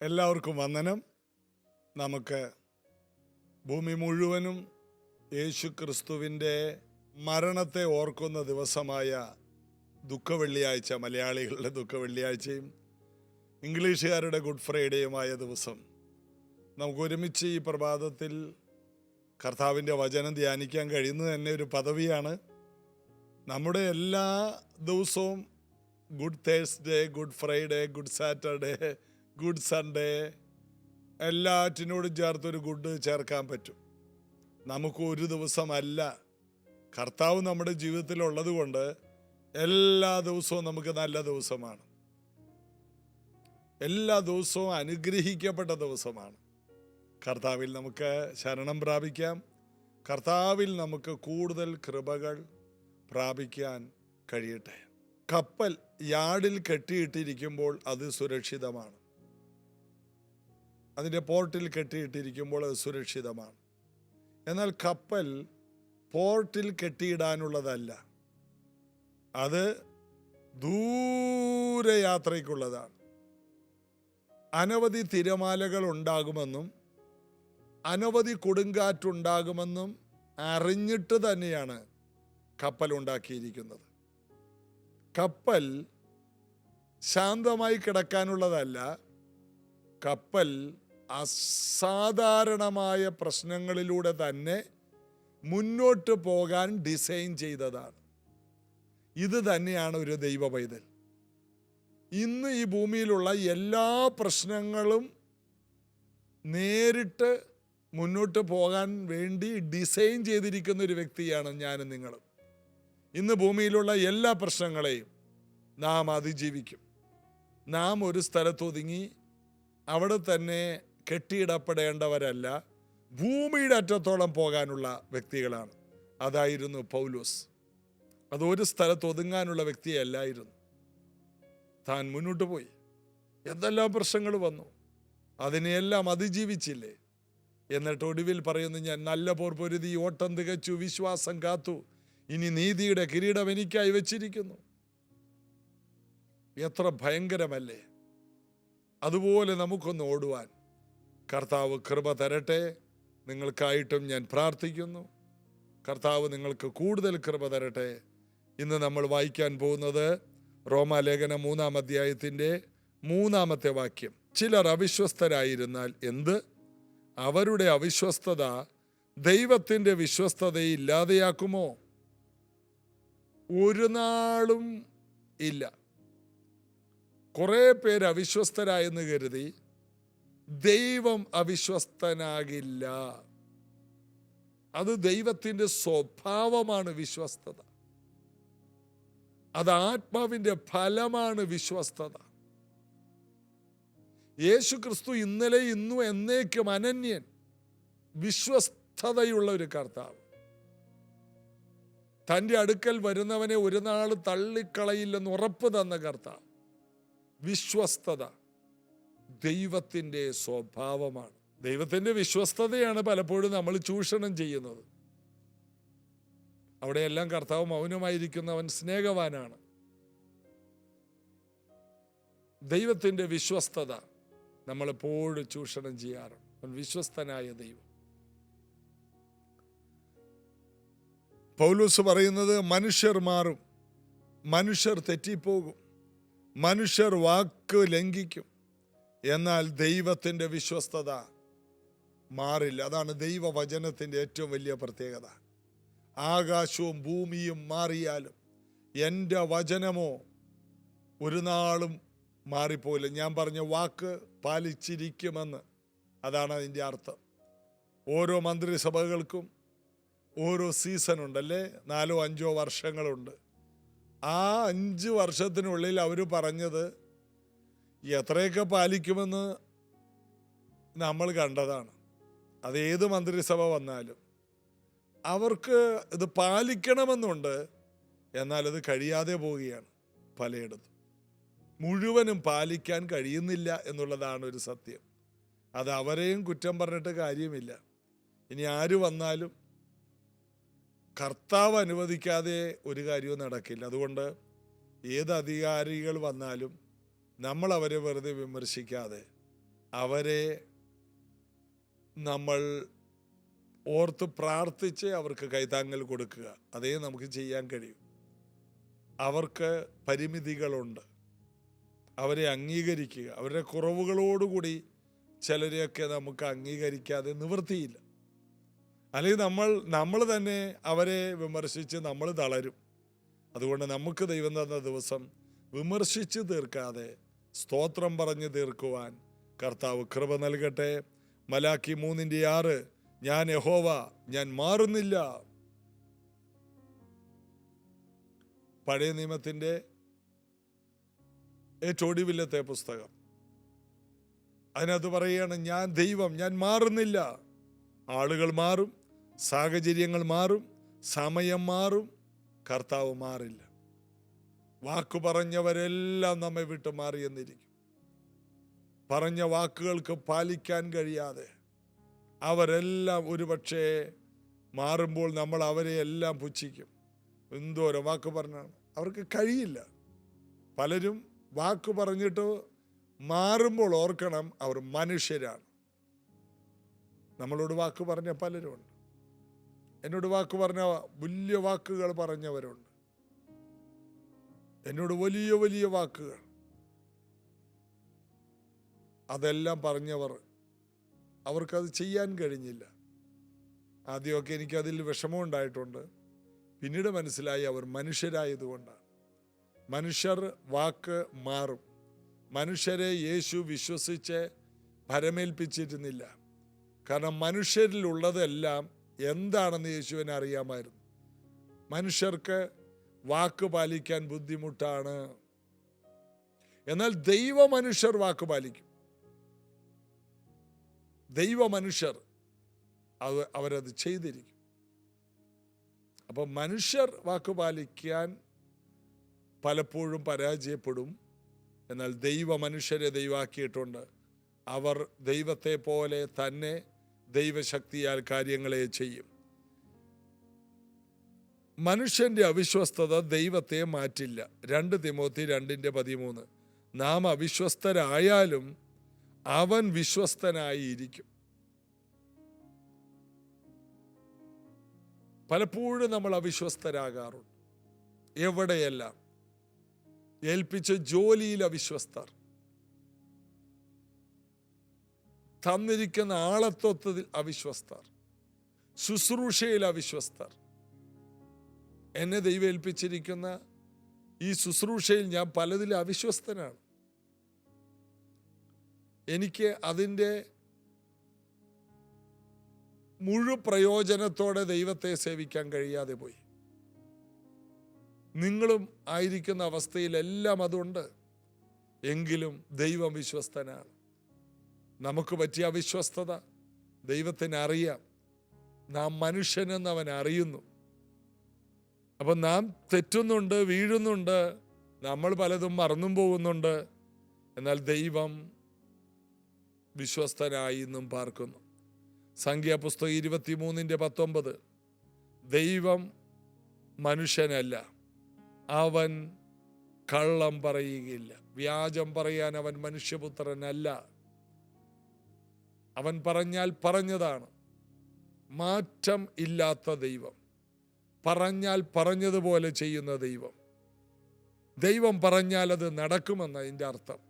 എല്ലാവർക്കും വന്ദനം. നമുക്ക് ഭൂമി മുഴുവനും യേശു ക്രിസ്തുവിൻ്റെ മരണത്തെ ഓർക്കുന്ന ദിവസമായ ദുഃഖവെള്ളിയാഴ്ച, മലയാളികളുടെ ദുഃഖവെള്ളിയാഴ്ചയും ഇംഗ്ലീഷുകാരുടെ ഗുഡ് ഫ്രൈഡേയുമായ ദിവസം നമുക്ക് ഒരുമിച്ച് ഈ പ്രഭാതത്തിൽ കർത്താവിൻ്റെ വചനം ധ്യാനിക്കാൻ കഴിയുന്നത് തന്നെ ഒരു പദവിയാണ്. നമ്മുടെ എല്ലാ ദിവസവും good Thursday, good Friday, good Saturday, good Sunday എല്ലാറ്റിനോടും ചേർത്തൊരു ഗുഡ് ചേർക്കാൻ പറ്റും. നമുക്ക് ഒരു ദിവസമല്ല, കർത്താവ് നമ്മുടെ ജീവിതത്തിലുള്ളത് കൊണ്ട് എല്ലാ ദിവസവും നമുക്ക് നല്ല ദിവസമാണ്. എല്ലാ ദിവസവും അനുഗ്രഹിക്കപ്പെട്ട ദിവസമാണ്. കർത്താവിൽ നമുക്ക് ശരണം പ്രാപിക്കാം. കർത്താവിൽ നമുക്ക് കൂടുതൽ കൃപകൾ പ്രാപിക്കാൻ കഴിയട്ടെ. കപ്പൽ യാർഡിൽ കെട്ടിയിട്ടിരിക്കുമ്പോൾ അത് സുരക്ഷിതമാണ്. അതിൻ്റെ പോർട്ടിൽ കെട്ടിയിട്ടിരിക്കുമ്പോൾ അത് സുരക്ഷിതമാണ്. എന്നാൽ കപ്പൽ പോർട്ടിൽ കെട്ടിയിടാനുള്ളതല്ല, അത് ദൂരയാത്രയ്ക്കുള്ളതാണ്. അനവധി തിരമാലകൾ ഉണ്ടാകുമെന്നും അനവധി കൊടുങ്കാറ്റുണ്ടാകുമെന്നും അറിഞ്ഞിട്ട് തന്നെയാണ് കപ്പൽ ഉണ്ടാക്കിയിരിക്കുന്നത്. കപ്പൽ ശാന്തമായി കിടക്കാനുള്ളതല്ല, കപ്പൽ അസാധാരണമായ പ്രശ്നങ്ങളിലൂടെ തന്നെ മുന്നോട്ട് പോകാൻ ഡിസൈൻ ചെയ്തതാണ്. ഇത് തന്നെയാണ് ഒരു ദൈവ പൈതൽ. ഇന്ന് ഈ ഭൂമിയിലുള്ള എല്ലാ പ്രശ്നങ്ങളും നേരിട്ട് മുന്നോട്ട് പോകാൻ വേണ്ടി ഡിസൈൻ ചെയ്തിരിക്കുന്ന ഒരു വ്യക്തിയാണ് ഞാനും നിങ്ങളും. ഇന്ന് ഭൂമിയിലുള്ള എല്ലാ പ്രശ്നങ്ങളെയും നാം അതിജീവിക്കും. നാം ഒരു സ്ഥലത്തൊതുങ്ങി അവിടെ തന്നെ കെട്ടിയിടപ്പെടേണ്ടവരല്ല, ഭൂമിയുടെ അറ്റത്തോളം പോകാനുള്ള വ്യക്തികളാണ്. അതായിരുന്നു പൗലോസ്. അതൊരു സ്ഥലത്ത് ഒതുങ്ങാനുള്ള വ്യക്തിയല്ലായിരുന്നു. താൻ മുന്നോട്ട് പോയി. എന്തെല്ലാം പ്രശ്നങ്ങൾ വന്നു, അതിനെയെല്ലാം അതിജീവിച്ചില്ലേ? എന്നിട്ട് ഒടുവിൽ പറയുന്നു, ഞാൻ നല്ല പോർ പൊരുതി, ഓട്ടം തികച്ചു, വിശ്വാസം കാത്തു, ഇനി നീതിയുടെ കിരീടം എനിക്കായി വെച്ചിരിക്കുന്നു. എത്ര ഭയങ്കരമല്ലേ! അതുപോലെ നമുക്കൊന്ന് ഓടുവാൻ കർത്താവ് കൃപ തരട്ടെ. നിങ്ങൾക്കായിട്ടും ഞാൻ പ്രാർത്ഥിക്കുന്നു. കർത്താവ് നിങ്ങൾക്ക് കൂടുതൽ കൃപ തരട്ടെ. ഇന്ന് നമ്മൾ വായിക്കാൻ പോകുന്നത് റോമാലേഖനം 3-ാം അധ്യായത്തിൻ്റെ 3-ാമത്തെ വാക്യം. ചിലർ അവിശ്വസ്തരായിരുന്നാൽ എന്ത്? അവരുടെ അവിശ്വസ്തത ദൈവത്തിൻ്റെ വിശ്വസ്തതയെ ഇല്ലാതെയാക്കുമോ? ഒരു നാളും ഇല്ല. കുറേ പേര് അവിശ്വസ്തരായെന്ന് കരുതി ദൈവം അവിശ്വസ്തനാകില്ല. അത് ദൈവത്തിൻ്റെ സ്വഭാവമാണ് വിശ്വസ്തത. അത് ആത്മാവിൻ്റെ ഫലമാണ് വിശ്വസ്തത. യേശു ക്രിസ്തു ഇന്നലെ ഇന്നും എന്നേക്കും അനന്യൻ, വിശ്വസ്തതയുള്ള ഒരു കർത്താവ്. തൻ്റെ അടുക്കൽ വരുന്നവനെ ഒരു നാൾ തള്ളിക്കളയില്ലെന്ന് ഉറപ്പ് തന്ന കർത്താവ്. വിശ്വസ്തത ദൈവത്തിൻ്റെ സ്വഭാവമാണ്. ദൈവത്തിൻ്റെ വിശ്വസ്തതയാണ് പലപ്പോഴും നമ്മൾ ചൂഷണം ചെയ്യുന്നത്. അവിടെയെല്ലാം കർത്താവ് മൗനമായിരിക്കുന്നവൻ സ്നേഹവാനാണ്. ദൈവത്തിൻ്റെ വിശ്വസ്തത നമ്മളെപ്പോഴും ചൂഷണം ചെയ്യാറുണ്ട്. അവൻ വിശ്വസ്തനായ ദൈവം. പൗലോസ് പറയുന്നത്, മനുഷ്യർ മാറും, മനുഷ്യർ തെറ്റിപ്പോകും, മനുഷ്യർ വാക്ക് ലംഘിക്കും, എന്നാൽ ദൈവത്തിൻ്റെ വിശ്വസ്തത മാറില്ല. അതാണ് ദൈവവചനത്തിൻ്റെ ഏറ്റവും വലിയ പ്രത്യേകത. ആകാശവും ഭൂമിയും മാറിയാലും എൻ്റെ വചനമോ ഒരു നാളും മാറിപ്പോയില്ല. ഞാൻ പറഞ്ഞ വാക്ക് പാലിച്ചിരിക്കുമെന്ന്. അതാണ് അതിൻ്റെ അർത്ഥം. ഓരോ മന്ത്രിസഭകൾക്കും ഓരോ സീസൺ ഉണ്ടല്ലേ, 4-5 വർഷങ്ങളുണ്ട്. ആ 5 വർഷത്തിനുള്ളിൽ അവർ പറഞ്ഞത് എത്രയൊക്കെ പാലിക്കുമെന്ന് നമ്മൾ കണ്ടതാണ്. അതേത് മന്ത്രിസഭ വന്നാലും അവർക്ക് ഇത് പാലിക്കണമെന്നുണ്ട്, എന്നാൽ അത് കഴിയാതെ പോവുകയാണ്. പലയിടത്തും മുഴുവനും പാലിക്കാൻ കഴിയുന്നില്ല എന്നുള്ളതാണ് ഒരു സത്യം. അത് അവരെയും കുറ്റം പറഞ്ഞിട്ട് കാര്യമില്ല. ഇനി ആര് വന്നാലും കർത്താവ് അനുവദിക്കാതെ ഒരു കാര്യവും നടക്കില്ല. അതുകൊണ്ട് ഏത് അധികാരികൾ വന്നാലും നമ്മൾ അവരെ വെറുതെ വിമർശിക്കാതെ അവരെ നമ്മൾ ഓർത്ത് പ്രാർത്ഥിച്ച് അവർക്ക് കൈത്താങ്ങൽ കൊടുക്കുക. അതേ നമുക്ക് ചെയ്യാൻ കഴിയും. അവർക്ക് പരിമിതികളുണ്ട്, അവരെ അംഗീകരിക്കുക. അവരുടെ കുറവുകളോടുകൂടി ചിലരെയൊക്കെ നമുക്ക് അംഗീകരിക്കാതെ നിവൃത്തിയില്ല. അല്ലെങ്കിൽ നമ്മൾ തന്നെ അവരെ വിമർശിച്ച് നമ്മൾ തളരും. അതുകൊണ്ട് നമുക്ക് ദൈവം തന്ന ദിവസം വിമർശിച്ച് തീർക്കാതെ സ്തോത്രം പറഞ്ഞ് തീർക്കുവാൻ കർത്താവ് കൃപ നൽകട്ടെ. മലാക്കി 3:6, ഞാൻ യഹോവ, ഞാൻ മാറുന്നില്ല. പഴയ നിയമത്തിൻ്റെ ഏറ്റവും ഒടുവിലത്തെ പുസ്തകം. അതിനകത്ത് പറയുകയാണ്, ഞാൻ ദൈവം, ഞാൻ മാറുന്നില്ല. ആളുകൾ മാറും, സാഹചര്യങ്ങൾ മാറും, സമയം മാറും, കർത്താവ് മാറില്ല. വാക്കു പറഞ്ഞവരെല്ലാം നമ്മെ വിട്ട് മാറിയെന്നിരിക്കും. പറഞ്ഞ വാക്കുകൾക്ക് പാലിക്കാൻ കഴിയാതെ അവരെല്ലാം ഒരുപക്ഷെ മാറുമ്പോൾ നമ്മൾ അവരെ എല്ലാം പുച്ഛിക്കും. എന്തോരം വാക്ക് പറഞ്ഞാണ്, അവർക്ക് കഴിയില്ല. പലരും വാക്ക് പറഞ്ഞിട്ട് മാറുമ്പോൾ ഓർക്കണം, അവർ മനുഷ്യരാണ്. നമ്മളോട് വാക്ക് പറഞ്ഞ പലരുമുണ്ട്. എന്നോട് വാക്ക് പറഞ്ഞ വലിയ വാക്കുകൾ പറഞ്ഞവരുണ്ട്. എന്നോട് വലിയ വലിയ വാക്കുകൾ, അതെല്ലാം പറഞ്ഞവർ, അവർക്കത് ചെയ്യാൻ കഴിഞ്ഞില്ല. ആദ്യമൊക്കെ എനിക്കതിൽ വിഷമമുണ്ടായിട്ടുണ്ട്. പിന്നീട് മനസ്സിലായി അവർ മനുഷ്യരായതുകൊണ്ടാണ്. മനുഷ്യർ വാക്ക് മാറും. മനുഷ്യരെ യേശു വിശ്വസിച്ച് ഭരമേൽപ്പിച്ചിരുന്നില്ല. കാരണം മനുഷ്യരിലുള്ളതെല്ലാം എന്താണെന്ന് യേശുവിനെ അറിയാമായിരുന്നു. മനുഷ്യർക്ക് വാക്ക് പാലിക്കാൻ ബുദ്ധിമുട്ടാണ്. എന്നാൽ ദൈവമനുഷ്യർ വാക്ക് പാലിക്കും. ദൈവമനുഷ്യർ അവരത് ചെയ്തിരിക്കും. അപ്പം മനുഷ്യർ വാക്ക് പാലിക്കാൻ പലപ്പോഴും പരാജയപ്പെടും. എന്നാൽ ദൈവമനുഷ്യരെ ദൈവാക്കിയിട്ടുണ്ട്. അവർ ദൈവത്തെ പോലെ തന്നെ ദൈവശക്തിയാൽ കാര്യങ്ങളെ ചെയ്യും. മനുഷ്യന്റെ അവിശ്വസ്തത ദൈവത്തെ മാറ്റില്ല. 2 തിമോത്തി 2:13, നാം അവിശ്വസ്തരായാലും അവൻ വിശ്വസ്തനായിരിക്കും. പലപ്പോഴും നമ്മൾ അവിശ്വസ്തരാകാറുണ്ട്. എവിടെയെല്ലാം ഏൽപ്പിച്ച ജോലിയിൽ അവിശ്വസ്തർ, തന്നിരിക്കുന്ന ആളത്വത്തിൽ അവിശ്വസ്തർ, ശുശ്രൂഷയിൽ അവിശ്വസ്തർ. എന്നെ ദൈവം ഏൽപ്പിച്ചിരിക്കുന്ന ഈ ശുശ്രൂഷയിൽ ഞാൻ പലതിലും അവിശ്വസ്തനാണ്. എനിക്ക് അതിൻ്റെ പ്രയോജനത്തോടെ ദൈവത്തെ സേവിക്കാൻ കഴിയാതെ പോയി. നിങ്ങളും ആയിരിക്കുന്ന അവസ്ഥയിലെല്ലാം അതുണ്ട്. എങ്കിലും ദൈവം വിശ്വസ്തനാണ്. നമുക്ക് പറ്റിയ അവിശ്വസ്തത ദൈവത്തിന് അറിയാം. നാം മനുഷ്യനെന്ന് അവൻ അറിയുന്നു. അപ്പം നാം തെറ്റുന്നുണ്ട്, വീഴുന്നുണ്ട്, നമ്മൾ പലതും മറന്നും പോകുന്നുണ്ട്. എന്നാൽ ദൈവം വിശ്വസ്തനായി ഇന്നും പാർക്കുന്നു. സംഖ്യാപുസ്തകം 23:19, ദൈവം മനുഷ്യനല്ല, അവൻ കള്ളം പറയുകയില്ല. വ്യാജം പറയാൻ അവൻ മനുഷ്യപുത്രനല്ല. അവൻ പറഞ്ഞാൽ പറഞ്ഞതാണ്. മാറ്റം ഇല്ലാത്ത ദൈവം, പറഞ്ഞാൽ പറഞ്ഞതുപോലെ ചെയ്യുന്ന ദൈവം. ദൈവം പറഞ്ഞാൽ അത് നടക്കുമെന്ന് അതിൻ്റെ അർത്ഥം.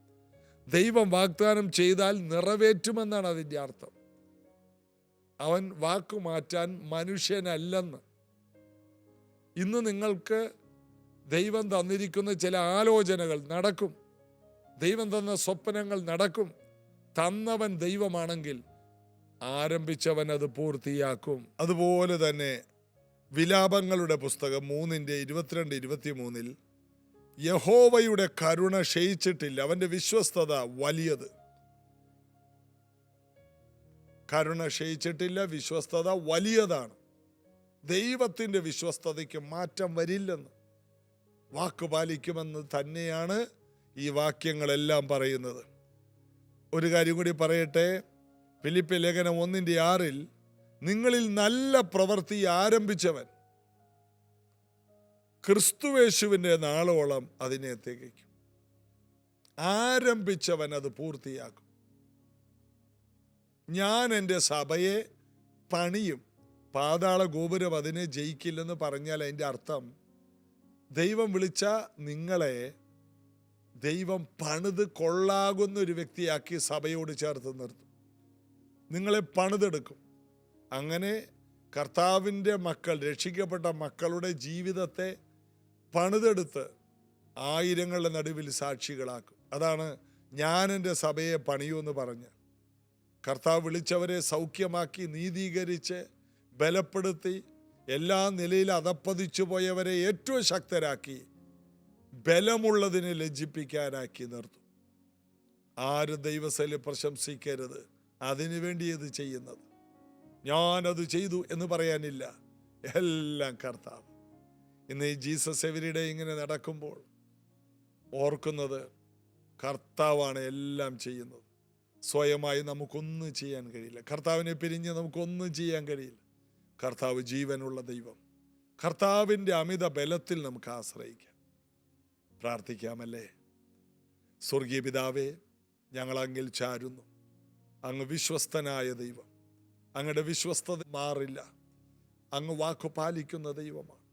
ദൈവം വാഗ്ദാനം ചെയ്താൽ നിറവേറ്റുമെന്നാണ് അതിൻ്റെ അർത്ഥം. അവൻ വാക്കു മാറ്റാൻ മനുഷ്യനല്ലെന്ന്. ഇന്ന് നിങ്ങൾക്ക് ദൈവം തന്നിരിക്കുന്ന ചില ആലോചനകൾ നടക്കും. ദൈവം തന്ന സ്വപ്നങ്ങൾ നടക്കും. തന്നവൻ ദൈവമാണെങ്കിൽ ആരംഭിച്ചവൻ അത് പൂർത്തിയാക്കും. അതുപോലെ തന്നെ വിലാപങ്ങളുടെ പുസ്തകം 3:22-23, യഹോവയുടെ കരുണ ക്ഷയിച്ചിട്ടില്ല, അവന്റെ വിശ്വസ്തത വലിയത്. കരുണ ക്ഷയിച്ചിട്ടില്ല, വിശ്വസ്തത വലിയതാണ്. ദൈവത്തിൻ്റെ വിശ്വസ്തതയ്ക്ക് മാറ്റം വരില്ലെന്ന്, വാക്ക് പാലിക്കുമെന്ന് തന്നെയാണ് ഈ വാക്യങ്ങളെല്ലാം പറയുന്നത്. ഒരു കാര്യം കൂടി പറയട്ടെ. ഫിലിപ്പി ലേഖനം 1:6, നിങ്ങളിൽ നല്ല പ്രവൃത്തി ആരംഭിച്ചവൻ ക്രിസ്തുവേശുവിൻ്റെ നാളോളം അതിനെ തികയ്ക്കും. ആരംഭിച്ചവൻ അത് പൂർത്തിയാക്കും. ഞാൻ എൻ്റെ സഭയെ പണിയും. പാതാള ഗോപുരം അതിനെ ജയിക്കില്ലെന്ന് പറഞ്ഞാൽ അതിൻ്റെ അർത്ഥം ദൈവം വിളിച്ച നിങ്ങളെ ദൈവം പണിത് കൊള്ളാകുന്ന ഒരു വ്യക്തിയാക്കി സഭയോട് ചേർത്ത് നിർത്തും. നിങ്ങളെ പണിതെടുക്കും. അങ്ങനെ കർത്താവിൻ്റെ മക്കൾ, രക്ഷിക്കപ്പെട്ട മക്കളുടെ ജീവിതത്തെ പണിതെടുത്ത് ആയിരങ്ങളുടെ നടുവിൽ സാക്ഷികളാക്കും. അതാണ് ഞാൻ എൻ്റെ സഭയെ പണിയുമെന്ന് പറഞ്ഞ് കർത്താവ് വിളിച്ചവരെ സൗഖ്യമാക്കി, നീതീകരിച്ച്, ബലപ്പെടുത്തി, എല്ലാ നിലയിൽ അധപ്പതിച്ചു പോയവരെ ഏറ്റവും ശക്തരാക്കി, ബലമുള്ളതിനെ ലജ്ജിപ്പിക്കാനാക്കി നിർത്തും. ആരും ദൈവസേനയെ പ്രശംസിക്കരുത്. അതിനുവേണ്ടി ഇത് ചെയ്യുന്നത്. ഞാനത് ചെയ്തു എന്ന് പറയാനില്ല. എല്ലാം കർത്താവ്. ഇന്ന് ഈ ജീസസ് എവരിഡേ ഇങ്ങനെ നടക്കുമ്പോൾ ഓർക്കുന്നത് കർത്താവാണ് എല്ലാം ചെയ്യുന്നത്. സ്വയമായി നമുക്കൊന്നും ചെയ്യാൻ കഴിയില്ല. കർത്താവിനെ പിരിഞ്ഞ് നമുക്കൊന്നും ചെയ്യാൻ കഴിയില്ല. കർത്താവ് ജീവനുള്ള ദൈവം. കർത്താവിൻ്റെ അമിത ബലത്തിൽ നമുക്ക് ആശ്രയിക്കാം. പ്രാർത്ഥിക്കാമല്ലേ? സ്വർഗീയ പിതാവേ, ഞങ്ങളങ്ങിൽ ചാരുന്നു. അങ്ങ് വിശ്വസ്തനായ ദൈവം. അങ്ങയുടെ വിശ്വസ്തത മാറില്ല. അങ്ങ് വാക്കു പാലിക്കുന്ന ദൈവമാണ്.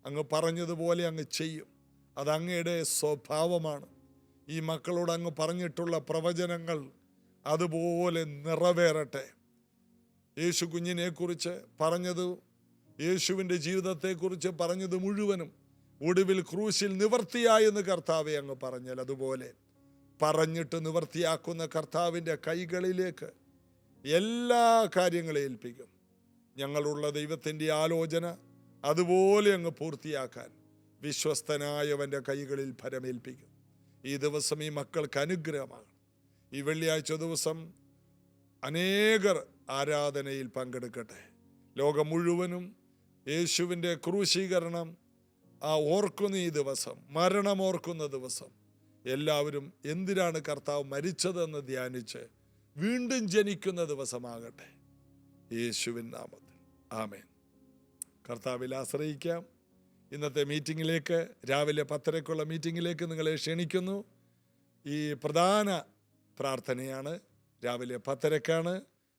അങ്ങ് പറഞ്ഞതുപോലെ അങ്ങ് ചെയ്യും. അത് അങ്ങയുടെ സ്വഭാവമാണ്. ഈ മക്കളോട് അങ്ങ് പറഞ്ഞിട്ടുള്ള പ്രവചനങ്ങൾ അതുപോലെ നിറവേറട്ടെ. യേശു കുഞ്ഞിനെക്കുറിച്ച് പറഞ്ഞത്, യേശുവിൻ്റെ ജീവിതത്തെക്കുറിച്ച് പറഞ്ഞത് മുഴുവനും ഒടുവിൽ ക്രൂശിൽ നിവർത്തിയായെന്ന് കർത്താവെ അങ്ങ് പറഞ്ഞാൽ അതുപോലെ പറഞ്ഞിട്ട് നിവർത്തിയാക്കുന്ന കർത്താവിൻ്റെ കൈകളിലേക്ക് എല്ലാ കാര്യങ്ങളെ ഏൽപ്പിക്കും. ഞങ്ങളുള്ള ദൈവത്തിൻ്റെ ആലോചന അതുപോലെ അങ്ങ് പൂർത്തിയാക്കാൻ വിശ്വസ്തനായവൻ്റെ കൈകളിൽ ഫലമേൽപ്പിക്കും. ഈ ദിവസം ഈ മക്കൾക്ക് അനുഗ്രഹമാണ്. ഈ വെള്ളിയാഴ്ച ദിവസം അനേകർ ആരാധനയിൽ പങ്കെടുക്കട്ടെ. ലോകം മുഴുവനും യേശുവിൻ്റെ ക്രൂശീകരണം ഓർക്കുന്ന ഈ ദിവസം, മരണം ഓർക്കുന്ന ദിവസം, എല്ലാവരും എന്തിനാണ് കർത്താവ് മരിച്ചതെന്ന് ധ്യാനിച്ച് വീണ്ടും ജനിക്കുന്ന ദിവസമാകട്ടെ. യേശുവിൻ നാമത്തിൽ ആമേൻ. കർത്താവിൽ ആശ്രയിക്കാം. ഇന്നത്തെ മീറ്റിങ്ങിലേക്ക്, രാവിലെ 10:30 മീറ്റിങ്ങിലേക്ക് നിങ്ങളെ ക്ഷണിക്കുന്നു. ഈ പ്രധാന പ്രാർത്ഥനയാണ്. രാവിലെ 10:30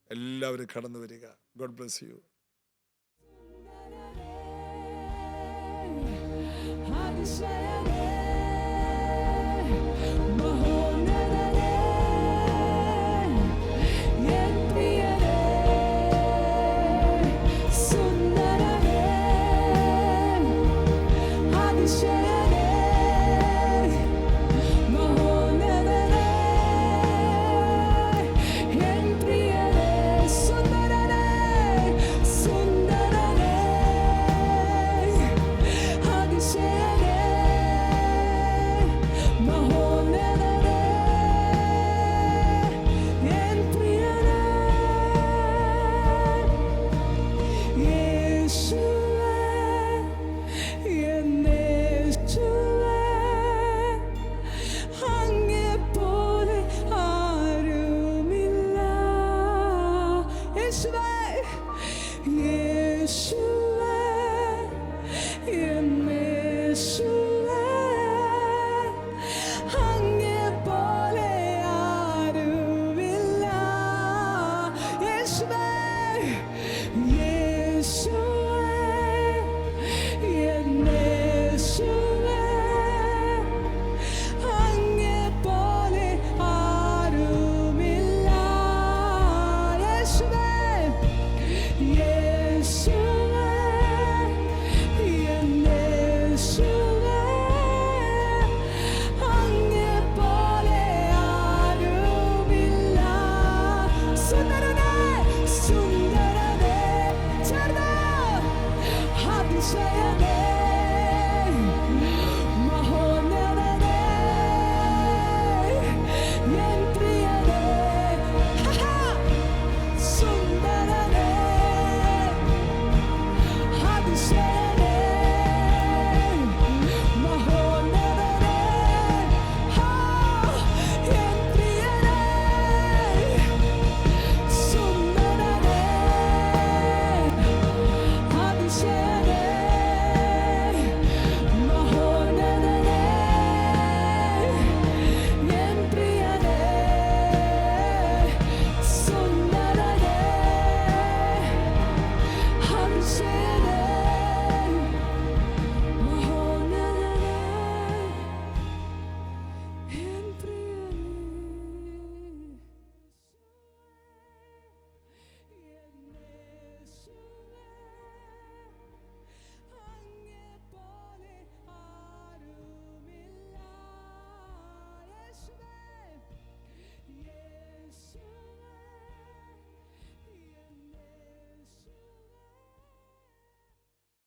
എല്ലാവരും കടന്നു വരിക. God bless you. Should I